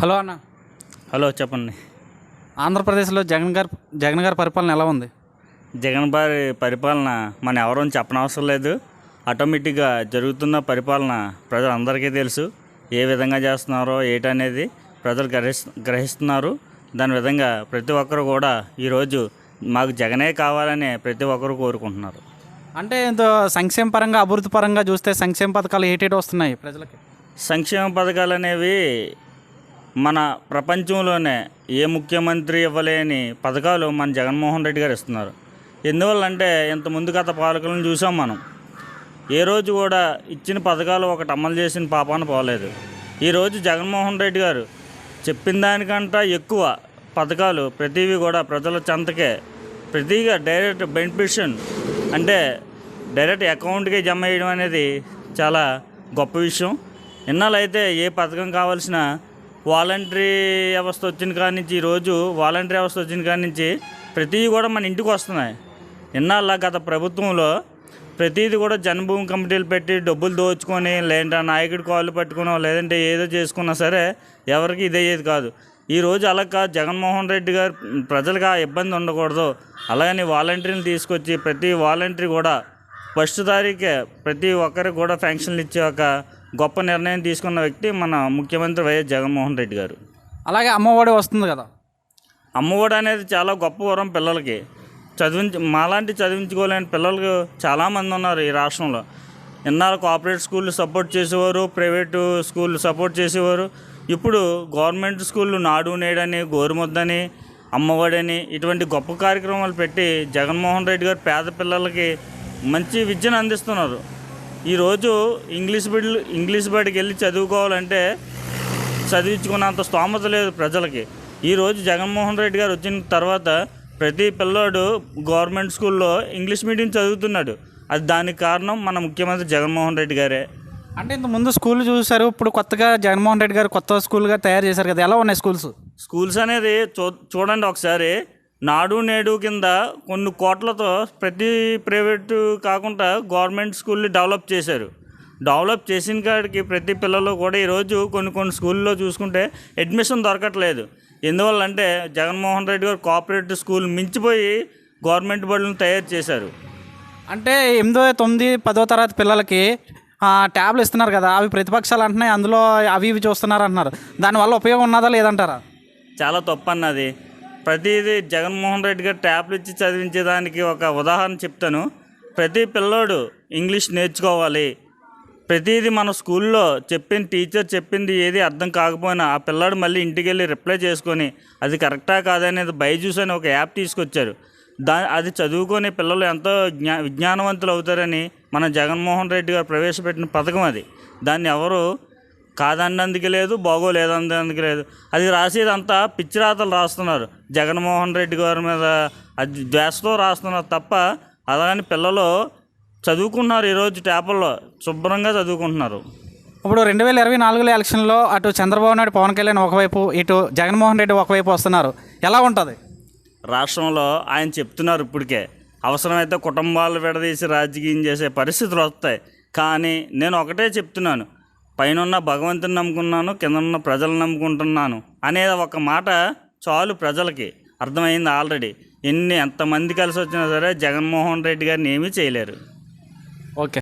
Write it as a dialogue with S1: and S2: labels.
S1: Hello అన్న.
S2: Hello చెప్పండి.
S1: ఆంధ్రప్రదేశ్లో జగన్ గారి పరిపాలన ఎలా ఉంది?
S2: జగన్ గారి పరిపాలన మన ఎవరూ చెప్పనవసరం లేదు. ఆటోమేటిక్గా జరుగుతున్న పరిపాలన ప్రజలందరికీ తెలుసు. ఏ విధంగా చేస్తున్నారో ఏటనేది ప్రజలు గ్రహిస్తున్నారు. దాని విధంగా ప్రతి ఒక్కరు కూడా ఈరోజు మాకు జగనే కావాలని ప్రతి ఒక్కరు కోరుకుంటున్నారు.
S1: అంటే సంక్షేమ పరంగా, అభివృద్ధి పరంగా చూస్తే సంక్షేమ పథకాలు ఏటేటి వస్తున్నాయి ప్రజలకి?
S2: సంక్షేమ పథకాలు అనేవి మన ప్రపంచంలోనే ఏ ముఖ్యమంత్రి ఇవ్వలేని పథకాలు మన జగన్మోహన్ రెడ్డి గారు ఇస్తున్నారు. ఎందువల్లంటే ఇంతకుముందు గత పాలకులను చూసాం మనం. ఏ రోజు కూడా ఇచ్చిన పథకాలు ఒకటి అమలు చేసిన పాపాన పోలేదు. ఈరోజు జగన్మోహన్ రెడ్డి గారు చెప్పిన దానికంటే ఎక్కువ పథకాలు ప్రతివి కూడా ప్రజల చెంతకే, ప్రతిగా డైరెక్ట్ బెనిఫిషన్ అంటే డైరెక్ట్ అకౌంట్కి జమ చేయడం అనేది చాలా గొప్ప విషయం. ఇన్నాళ్ళైతే ఏ పథకం కావాల్సిన వాలంటరీ వ్యవస్థ వచ్చిన కాడి నుంచి, ఈరోజు వాలంటరీ వ్యవస్థ వచ్చిన కాడి నుంచి ప్రతిదీ కూడా మన ఇంటికి వస్తున్నాయి. ఇన్నాళ్ళ గత ప్రభుత్వంలో ప్రతిదీ కూడా జన్మభూమి కమిటీలు పెట్టి డబ్బులు దోచుకొని, లేదంటే నాయకుడి కాళ్ళు పట్టుకునో లేదంటే ఏదో చేసుకున్నా సరే ఎవరికి ఇదయ్యేది కాదు. ఈరోజు అలా జగన్మోహన్ రెడ్డి గారు ప్రజలకు ఆ ఇబ్బంది ఉండకూడదు, అలాగని వాలంటీర్లు తీసుకొచ్చి ప్రతి వాలంటీర్ కూడా ఫస్ట్ తారీఖే ప్రతి ఒక్కరికి కూడా పెన్షన్లు ఇచ్చే ఒక గొప్ప నిర్ణయం తీసుకున్న వ్యక్తి మన ముఖ్యమంత్రి వైఎస్ జగన్మోహన్ రెడ్డి గారు.
S1: అలాగే అమ్మఒడి వస్తుంది కదా.
S2: అమ్మఒడి అనేది చాలా గొప్ప వరం పిల్లలకి. మాలాంటి చదివించుకోలేని పిల్లలు చాలామంది ఉన్నారు ఈ రాష్ట్రంలో. ఇన్నాళ్ళు కోఆపరేటివ్ స్కూళ్ళు సపోర్ట్ చేసేవారు, ప్రైవేటు స్కూళ్ళు సపోర్ట్ చేసేవారు. ఇప్పుడు గవర్నమెంట్ స్కూళ్ళు నాడు నేడని, గోరుముద్దని, అమ్మఒడని ఇటువంటి గొప్ప కార్యక్రమాలు పెట్టి జగన్మోహన్ రెడ్డి గారు పేద పిల్లలకి మంచి విద్యను అందిస్తున్నారు. ఈరోజు ఇంగ్లీష్ బడికి వెళ్ళి చదువుకోవాలంటే చదివించుకున్నంత స్తోమత లేదు ప్రజలకి. ఈరోజు జగన్మోహన్ రెడ్డి గారు వచ్చిన తర్వాత ప్రతి పిల్లోడు గవర్నమెంట్ స్కూల్లో ఇంగ్లీష్ మీడియం చదువుతున్నాడు. అది దానికి కారణం మన ముఖ్యమంత్రి జగన్మోహన్ రెడ్డి గారే.
S1: అంటే ఇంతకుముందు స్కూల్ చూశారు, ఇప్పుడు కొత్తగా జగన్మోహన్ రెడ్డి గారు కొత్త స్కూల్గా తయారు చేశారు కదా, ఎలా ఉన్నాయి స్కూల్స్
S2: అనేది చూడండి ఒకసారి. నాడు నేడు కింద కొన్ని కోట్లతో ప్రతి ప్రైవేటు కాకుండా గవర్నమెంట్ స్కూల్ని డెవలప్ చేశారు. డెవలప్ చేసిన కాడికి ప్రతి పిల్లలు కూడా ఈరోజు కొన్ని స్కూల్లో చూసుకుంటే అడ్మిషన్ దొరకట్లేదు. ఎందువల్లంటే జగన్మోహన్ రెడ్డి గారు కోఆపరేటివ్ స్కూల్ మించిపోయి గవర్నమెంట్ బడులను తయారు చేశారు.
S1: అంటే 8, 9, 10వ తరగతి పిల్లలకి ట్యాబ్లు ఇస్తున్నారు కదా, అవి ప్రతిపక్షాలు అంటున్నాయి అందులో అవి చూస్తున్నారు అంటున్నారు. దానివల్ల ఉపయోగం ఉన్నదా లేదంటారా?
S2: చాలా తప్పు అన్నది. ప్రతిదీ జగన్మోహన్ రెడ్డి గారు ట్యాబ్లు ఇచ్చి చదివించేదానికి ఒక ఉదాహరణ చెప్తాను. ప్రతి పిల్లోడు ఇంగ్లీష్ నేర్చుకోవాలి. ప్రతిదీ మన స్కూల్లో టీచర్ చెప్పింది ఏది అర్థం కాకపోయినా ఆ పిల్లాడు మళ్ళీ ఇంటికి వెళ్ళి రిప్లై చేసుకొని అది కరెక్టా కాదనేది బైజూస్ అని ఒక యాప్ తీసుకొచ్చారు. అది చదువుకొని పిల్లలు ఎంతో విజ్ఞానవంతులు అవుతారని మన జగన్మోహన్ రెడ్డి గారు ప్రవేశపెట్టిన పథకం అది. దాన్ని ఎవరు కాదన్నందుకు లేదు, బాగోలేదన్నందుకు లేదు. అది రాసేదంతా పిచ్చి రాతలు రాస్తున్నారు. జగన్మోహన్ రెడ్డి గారి మీద అది ద్వేషతో రాస్తున్నారు తప్ప అలాగని పిల్లలు చదువుకుంటున్నారు. ఈరోజు ట్యాపుల్లో శుభ్రంగా చదువుకుంటున్నారు.
S1: ఇప్పుడు 2024 ఎలక్షన్లో అటు చంద్రబాబు నాయుడు, పవన్ కళ్యాణ్ ఒకవైపు, ఇటు జగన్మోహన్ రెడ్డి ఒకవైపు వస్తున్నారు. ఎలా ఉంటుంది?
S2: రాష్ట్రంలో ఆయన చెప్తున్నారు ఇప్పటికే అవసరమైతే కుటుంబాలు విడదీసి రాజకీయం చేసే పరిస్థితులు వస్తాయి. కానీ నేను ఒకటే చెప్తున్నాను, పైన భగవంతుని నమ్ముకున్నాను, కింద ఉన్న ప్రజలను నమ్ముకుంటున్నాను అనేది ఒక మాట చాలు. ప్రజలకి అర్థమైంది ఆల్రెడీ. ఎంతమంది కలిసి వచ్చినా సరే జగన్మోహన్ రెడ్డి గారిని ఏమీ చేయలేరు.
S1: ఓకే.